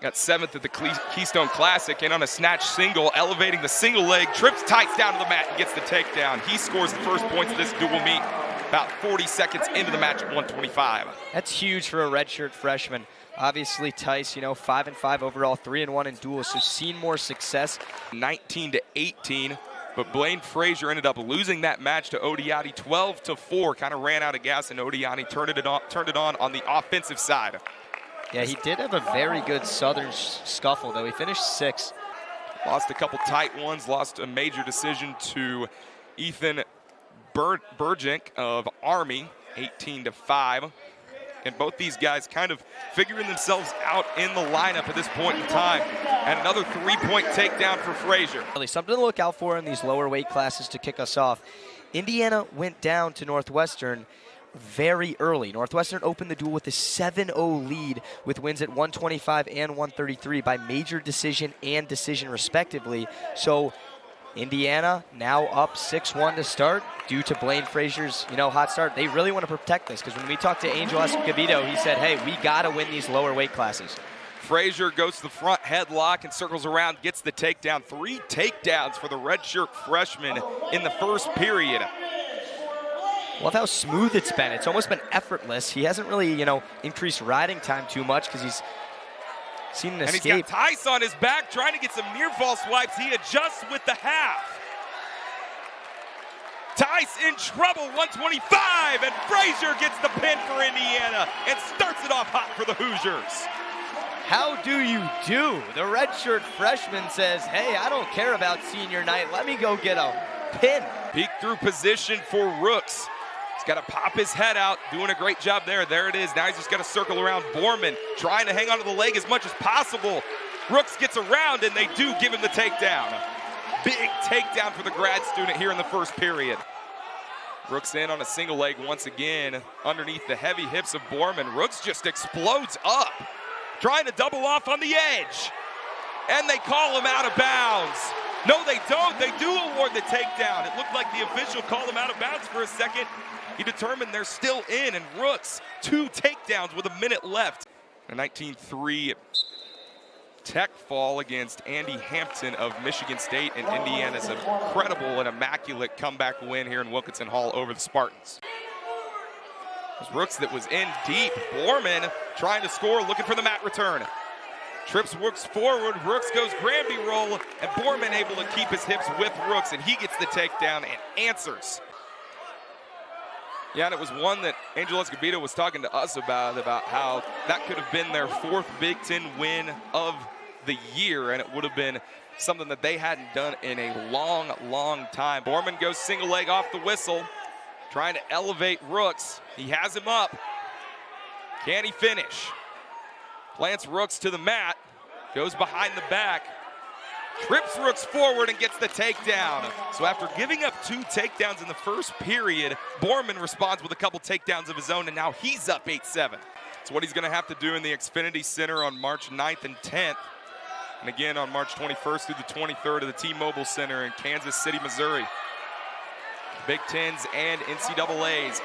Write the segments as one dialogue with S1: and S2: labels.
S1: Got 7th at the Keystone Classic, and on a snatch single, elevating the single leg, trips Tice down to the mat and gets the takedown. He scores the first points of this dual meet about 40 seconds into the match at 125.
S2: That's huge for a redshirt freshman. Obviously, Tice, 5-5 overall, 3-1 in duels, so seen more success.
S1: 19-18, but Blaine Frazier ended up losing that match to Odiati 12-4. Kind of ran out of gas, and Odiati turned it on the offensive side.
S2: Yeah, he did have a very good Southern scuffle, though. He finished 6th.
S1: Lost a couple tight ones, lost a major decision to Ethan Burjink of Army, 18-5. And both these guys kind of figuring themselves out in the lineup at this point in time. And another 3-point takedown for Frazier.
S2: Something to look out for in these lower weight classes to kick us off. Indiana went down to Northwestern very early. Northwestern opened the duel with a 7-0 lead with wins at 125 and 133 by major decision and decision respectively. So Indiana now up 6-1 to start due to Blaine Frazier's, hot start. They really want to protect this because when we talked to Angel Escobedo, he said, hey, we got to win these lower weight classes.
S1: Frazier goes to the front headlock and circles around, gets the takedown. 3 takedowns for the redshirt freshman in the first period.
S2: Love how smooth it's been. It's almost been effortless. He hasn't really, increased riding time too much because he's seen an escape.
S1: And he's got Tice on his back trying to get some near fall swipes. He adjusts with the half. Tice in trouble, 125, and Frazier gets the pin for Indiana and starts it off hot for the Hoosiers.
S2: How do you do? The redshirt freshman says, hey, I don't care about senior night. Let me go get a pin.
S1: Peek through position for Rooks. He's got to pop his head out, doing a great job there. There it is. Now he's just got to circle around Borman, trying to hang onto the leg as much as possible. Rooks gets around, and they do give him the takedown. Big takedown for the grad student here in the first period. Rooks in on a single leg once again, underneath the heavy hips of Borman. Rooks just explodes up, trying to double off on the edge. And they call him out of bounds. No, they don't. They do award the takedown. It looked like the official called him out of bounds for a second. He determined they're still in, and Rooks, 2 takedowns with a minute left. A 19-3 tech fall against Andy Hampton of Michigan State, and Indiana's incredible and immaculate comeback win here in Wilkinson Hall over the Spartans. It was Rooks that was in deep. Borman trying to score, looking for the mat return. Trips Rooks forward, Rooks goes Granby roll, and Borman able to keep his hips with Rooks, and he gets the takedown and answers. Yeah, and it was one that Angel Escobedo was talking to us about how that could have been their 4th Big Ten win of the year, and it would have been something that they hadn't done in a long, long time. Borman goes single leg off the whistle, trying to elevate Rooks. He has him up. Can he finish? Plants Rooks to the mat, goes behind the back, trips Rooks forward and gets the takedown. So after giving up 2 takedowns in the first period, Borman responds with a couple takedowns of his own, and now he's up 8-7. It's what he's going to have to do in the Xfinity Center on March 9th and 10th. And again on March 21st through the 23rd at the T-Mobile Center in Kansas City, Missouri. Big Tens and NCAAs.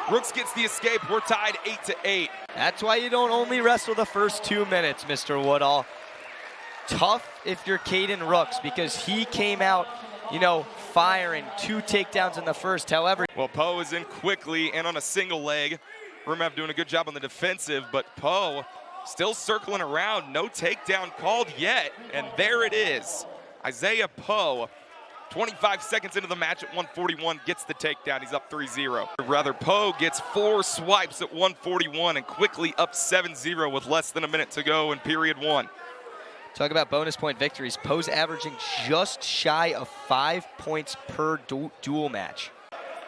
S1: Rooks gets the escape. We're tied 8-8.
S2: That's why you don't only wrestle the first 2 minutes, Mr. Woodall. Tough if you're Caden Rooks because he came out, firing 2 takedowns in the first. However,
S1: well, Poe is in quickly and on a single leg. Rimrev doing a good job on the defensive, but Poe still circling around. No takedown called yet, and there it is. Isaiah Poe, 25 seconds into the match at 141, gets the takedown. He's up 3-0. Rather, Poe gets 4 swipes at 141 and quickly up 7-0 with less than a minute to go in period 1.
S2: Talk about bonus point victories. Poe's averaging just shy of 5 points per dual match.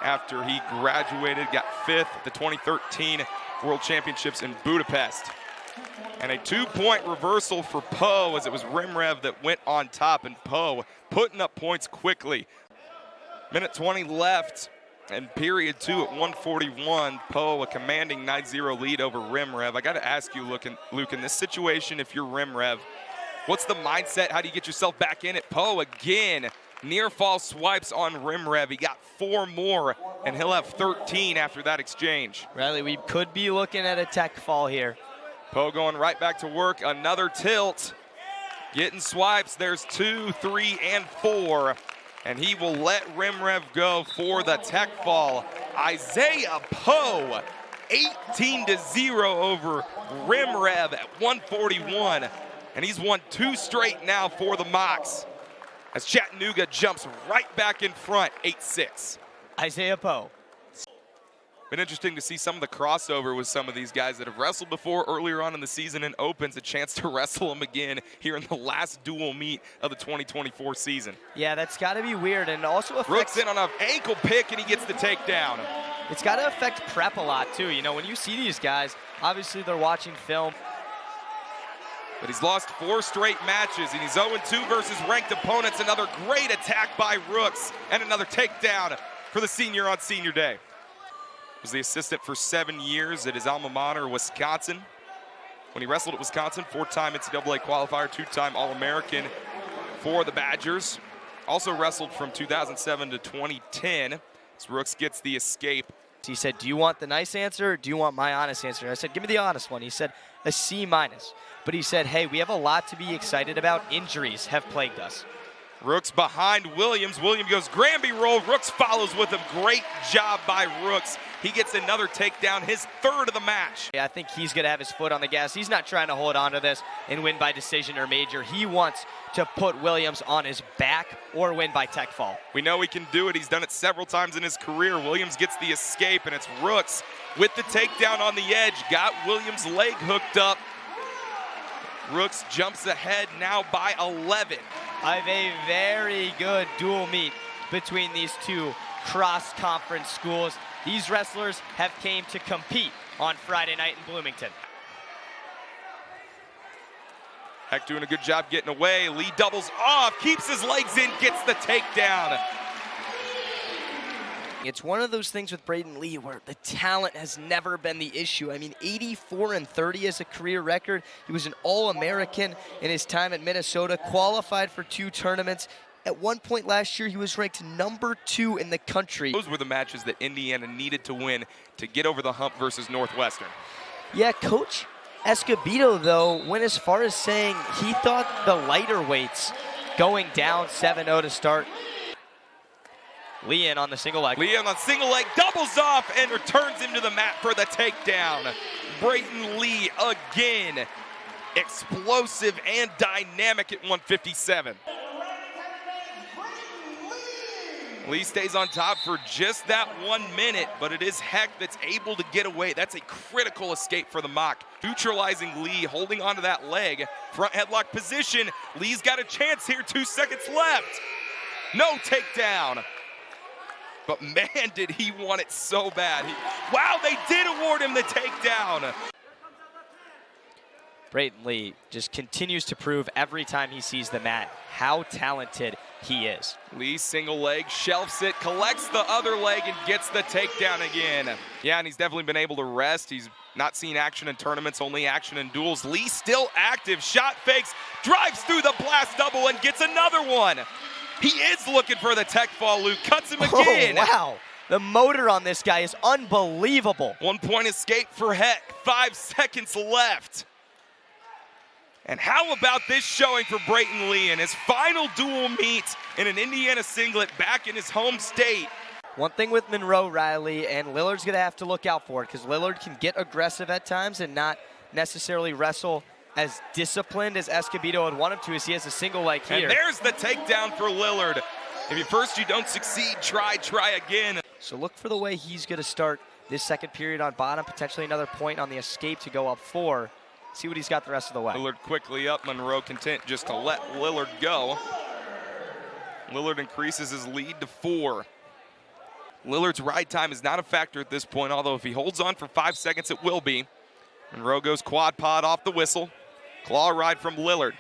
S1: After he graduated, got 5th at the 2013 World Championships in Budapest. And a 2-point reversal for Poe as it was Rimrev that went on top, and Poe putting up points quickly. Minute 20 left and period 2 at 141. Poe a commanding 9-0 lead over Rimrev. I got to ask you, Luke, in this situation, if you're Rimrev, what's the mindset? How do you get yourself back in it? Poe again, near fall swipes on Rimrev. He got 4 more, and he'll have 13 after that exchange.
S2: Riley, we could be looking at a tech fall here.
S1: Poe going right back to work. Another tilt. Getting swipes. There's 2, 3, and 4. And he will let Rimrev go for the tech fall. Isaiah Poe, 18-0 over Rimrev at 141. And he's won 2 straight now for the Mocs, as Chattanooga jumps right back in front, 8-6.
S2: Isaiah Poe.
S1: Been interesting to see some of the crossover with some of these guys that have wrestled before earlier on in the season and opens a chance to wrestle them again here in the last dual meet of the 2024 season.
S2: Yeah, that's got to be weird, and also affects...
S1: Rooks in on an ankle pick, and he gets the takedown.
S2: It's got to affect prep a lot, too. You know, when you see these guys, obviously they're watching film.
S1: But he's lost 4 straight matches, and he's 0-2 versus ranked opponents. Another great attack by Rooks, and another takedown for the senior on senior day. Was the assistant for 7 years at his alma mater, Wisconsin. When he wrestled at Wisconsin, 4-time NCAA qualifier, 2-time All-American for the Badgers. Also wrestled from 2007 to 2010. As Rooks gets the escape.
S2: He said, do you want the nice answer or do you want my honest answer? And I said, give me the honest one. He said, a C-. But he said, hey, we have a lot to be excited about. Injuries have plagued us.
S1: Rooks behind Williams. Williams goes Granby roll. Rooks follows with him. Great job by Rooks. He gets another takedown, his 3rd of the match.
S2: Yeah, I think he's going to have his foot on the gas. He's not trying to hold on to this and win by decision or major. He wants to put Williams on his back or win by tech fall.
S1: We know he can do it. He's done it several times in his career. Williams gets the escape, and it's Rooks with the takedown on the edge. Got Williams' leg hooked up. Rooks jumps ahead now by 11.
S2: I have a very good dual meet between these two cross-conference schools. These wrestlers have came to compete on Friday night in Bloomington.
S1: Heck doing a good job getting away. Lee doubles off, keeps his legs in, gets the takedown.
S2: It's one of those things with Braden Lee where the talent has never been the issue. I mean, 84-30 is a career record. He was an All-American in his time at Minnesota, qualified for 2 tournaments. At one point last year, he was ranked number 2 in the country.
S1: Those were the matches that Indiana needed to win to get over the hump versus Northwestern.
S2: Yeah, Coach Escobedo, though, went as far as saying he thought the lighter weights going down 7-0 to start. Lee in on the single leg.
S1: Lee in on single leg, doubles off and returns him to the mat for the takedown. Brayton Lee again, explosive and dynamic at 157. Lee stays on top for just that 1 minute, but it is Heck that's able to get away. That's a critical escape for the Mock. Neutralizing Lee, holding onto that leg. Front headlock position. Lee's got a chance here, 2 seconds left. No takedown. But man, did he want it so bad. Wow, they did award him the takedown.
S2: Brayton Lee just continues to prove every time he sees the mat how talented he is.
S1: Lee single leg, shelves it, collects the other leg, and gets the takedown again. Yeah, and he's definitely been able to rest. He's not seen action in tournaments, only action in duels. Lee still active, shot fakes, drives through the blast double, and gets another one. He is looking for the tech fall, Luke. Cuts him again.
S2: Oh, wow. The motor on this guy is unbelievable.
S1: 1 point escape for Heck. 5 seconds left. And how about this showing for Brayton Lee in his final dual meet in an Indiana singlet back in his home state?
S2: One thing with Monroe, Riley, and Lillard's going to have to look out for it because Lillard can get aggressive at times and not necessarily wrestle as disciplined as Escobedo would want him to, as he has a single leg here.
S1: And there's the takedown for Lillard. If at first you don't succeed, try again.
S2: So look for the way he's going to start this second period on bottom, potentially another point on the escape to go up 4. See what he's got the rest of the way.
S1: Lillard quickly up, Monroe content just to let Lillard go. Lillard increases his lead to 4. Lillard's ride time is not a factor at this point, although if he holds on for 5 seconds, it will be. Monroe goes quad pod off the whistle. Claw ride from Lillard.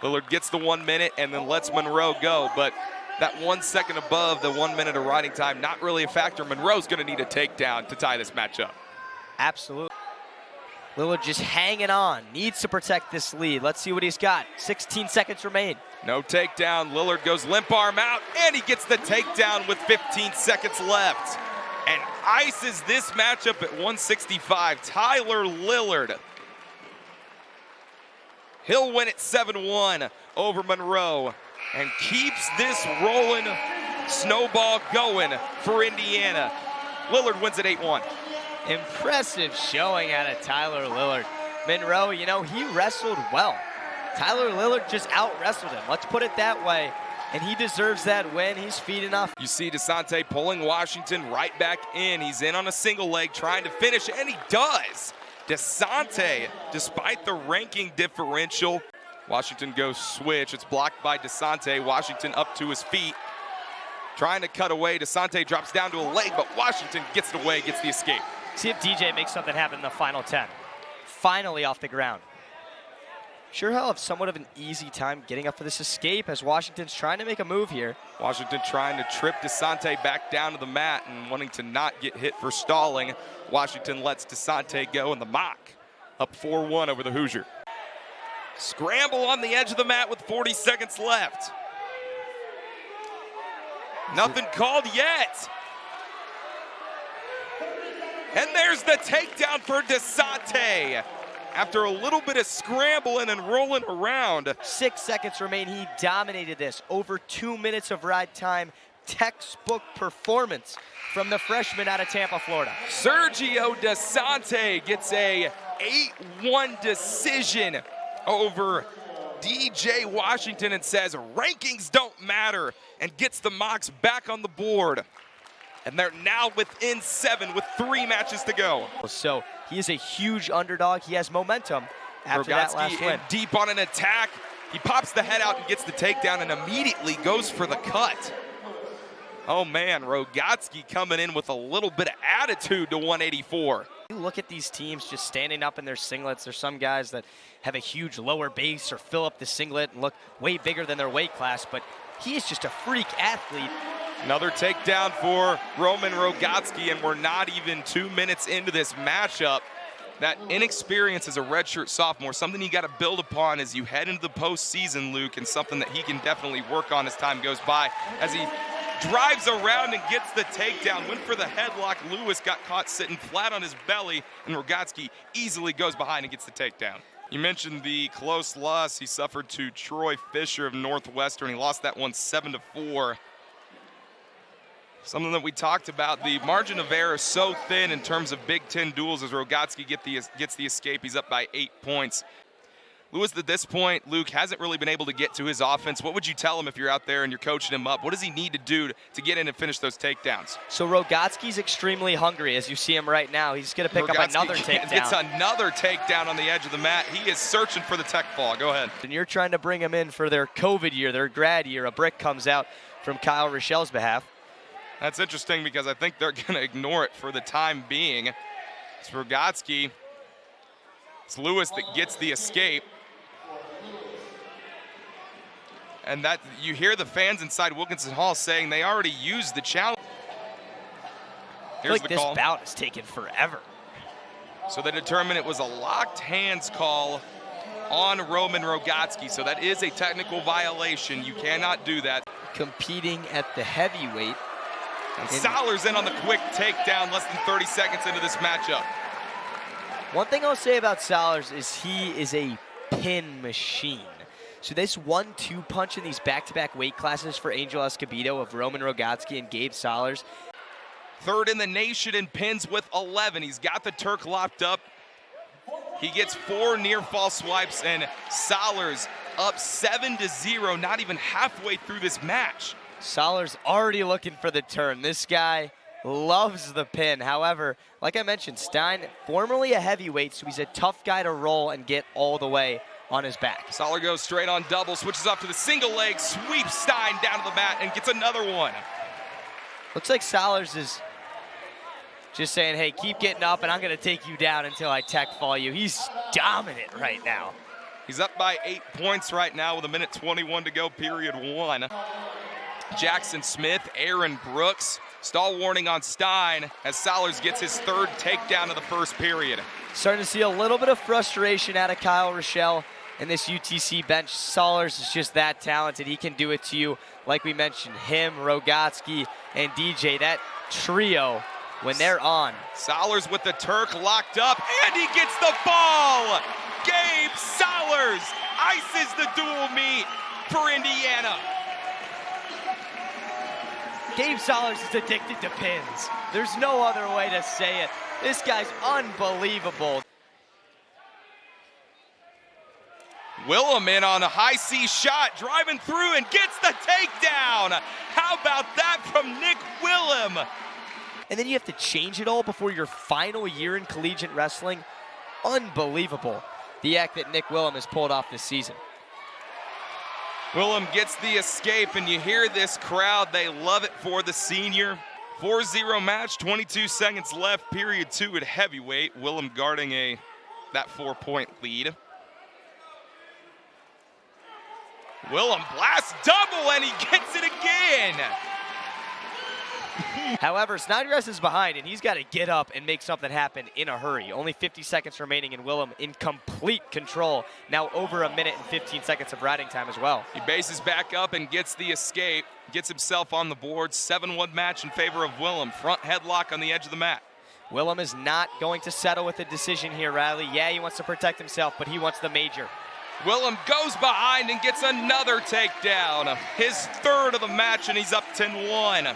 S1: Lillard gets the 1 minute and then lets Monroe go, but that 1 second above the 1 minute of riding time, not really a factor. Monroe's gonna need a takedown to tie this match up.
S2: Absolutely. Lillard just hanging on, needs to protect this lead. Let's see what he's got. 16 seconds remain.
S1: No takedown, Lillard goes limp arm out, and he gets the takedown with 15 seconds left. And ices this matchup at 165. Tyler Lillard He'll win it 7-1 over Monroe and keeps this rolling snowball going for Indiana. Lillard wins it 8-1.
S2: Impressive showing out of Tyler Lillard. Monroe, you know, he wrestled well. Tyler Lillard just out-wrestled him. Let's put it that way. And he deserves that win. He's feeding off.
S1: You see DeSante pulling Washington right back in. He's in on a single leg trying to finish, and he does. DeSante, despite the ranking differential, Washington goes switch. It's blocked by DeSante. Washington up to his feet, trying to cut away. DeSante drops down to a leg, but Washington gets it away, gets the escape.
S2: See if DJ makes something happen in the final 10. Finally off the ground. Sure he'll have somewhat of an easy time getting up for this escape as Washington's trying to make a move here.
S1: Washington trying to trip DeSante back down to the mat and wanting to not get hit for stalling. Washington lets DeSante go in the mock. Up 4-1 over the Hoosier. Scramble on the edge of the mat with 40 seconds left. Nothing called yet. And there's the takedown for DeSante. After a little bit of scrambling and rolling around.
S2: 6 seconds remain. He dominated this. Over 2 minutes of ride time. Textbook performance from the freshman out of Tampa, Florida.
S1: Sergio DeSante gets a 8-1 decision over DJ Washington and says rankings don't matter and gets the Mocs back on the board. And they're now within 7 with 3 matches to go.
S2: So he is a huge underdog. He has momentum after that last win.
S1: Deep on an attack. He pops the head out and gets the takedown and immediately goes for the cut. Oh man, Rogatsky coming in with a little bit of attitude to 184.
S2: You look at these teams just standing up in their singlets. There's some guys that have a huge lower base or fill up the singlet and look way bigger than their weight class, but he is just a freak athlete.
S1: Another takedown for Roman Rogatsky, and we're not even 2 minutes into this matchup. That inexperience as a redshirt sophomore, something you got to build upon as you head into the postseason, Luke, and something that he can definitely work on as time goes by. As he drives around and gets the takedown, went for the headlock. Lewis got caught sitting flat on his belly, and Rogatsky easily goes behind and gets the takedown. You mentioned the close loss he suffered to Troy Fisher of Northwestern. He lost that one 7-4. Something that we talked about, the margin of error is so thin in terms of Big Ten duels as Rogatsky gets the escape. He's up by 8 points. Lewis, at this point, Luke hasn't really been able to get to his offense. What would you tell him if you're out there and you're coaching him up? What does he need to do to get in and finish those takedowns?
S2: So Rogatsky's extremely hungry, as you see him right now. He's going to pick up another takedown.
S1: Gets another takedown on the edge of the mat. He is searching for the tech fall. Go ahead.
S2: And you're trying to bring him in for their COVID year, their grad year. A brick comes out from Kyle Rochelle's behalf.
S1: That's interesting because I think they're going to ignore it for the time being. It's Rogatsky. It's Lewis that gets the escape. And that you hear the fans inside Wilkinson Hall saying they already used the challenge. Here's the call.
S2: This bout is taking forever.
S1: So they determined it was a locked hands call on Roman Rogatsky. So that is a technical violation. You cannot do that.
S2: Competing at the heavyweight.
S1: And Sollers in on the quick takedown less than 30 seconds into this matchup.
S2: One thing I'll say about Sollers is he is a pin machine. So this 1-2 punch in these back-to-back weight classes for Angel Escobedo of Roman Rogatsky and Gabe Sollers.
S1: Third in the nation in pins with 11. He's got the Turk locked up. He gets 4 near fall swipes, and Sollers up 7-0, not even halfway through this match.
S2: Sollers already looking for the turn. This guy loves the pin. However, like I mentioned, Stein, formerly a heavyweight, so he's a tough guy to roll and get all the way on his back.
S1: Sollers goes straight on double, switches off to the single leg, sweeps Stein down to the mat, and gets another one.
S2: Looks like Sollers is just saying, hey, keep getting up, and I'm going to take you down until I tech fall you. He's dominant right now.
S1: He's up by 8 points right now with 1:21 to go, period 1. Jackson Smith, Aaron Brooks, stall warning on Stein as Sollers gets his 3rd takedown of the first period.
S2: Starting to see a little bit of frustration out of Kyle Rochelle in this UTC bench. Sollers is just that talented. He can do it to you. Like we mentioned, him, Rogatsky, and DJ, that trio, when they're on.
S1: Sollers with the Turk locked up, and he gets the fall! Gabe Solers ices the dual meet for Indiana.
S2: Gabe Solers is addicted to pins. There's no other way to say it. This guy's unbelievable.
S1: Willem in on a high C shot, driving through and gets the takedown. How about that from Nick Willem?
S2: And then you have to change it all before your final year in collegiate wrestling. Unbelievable, the act that Nick Willem has pulled off this season.
S1: Willem gets the escape, and you hear this crowd. They love it for the senior. 4-0 match, 22 seconds left, period 2 at heavyweight. Willem guarding that 4-point lead. Willem blasts double, and he gets it again.
S2: However, Snodgrass is behind, and he's got to get up and make something happen in a hurry. Only 50 seconds remaining, and Willem in complete control. Now over a minute and 15 seconds of riding time as well.
S1: He bases back up and gets the escape, gets himself on the board. 7-1 match in favor of Willem. Front headlock on the edge of the mat.
S2: Willem is not going to settle with a decision here, Riley. Yeah, he wants to protect himself, but he wants the major.
S1: Willem goes behind and gets another takedown. His third of the match, and he's up 10-1.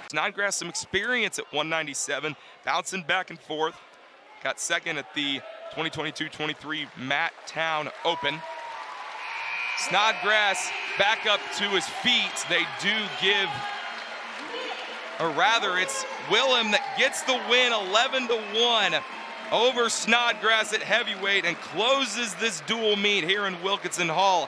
S1: Snodgrass some experience at 197, bouncing back and forth. Got second at the 2022-23 Matt Town Open. Snodgrass back up to his feet. They do give, or rather it's Willem that gets the win 11-1 over Snodgrass at heavyweight and closes this dual meet here in Wilkinson Hall.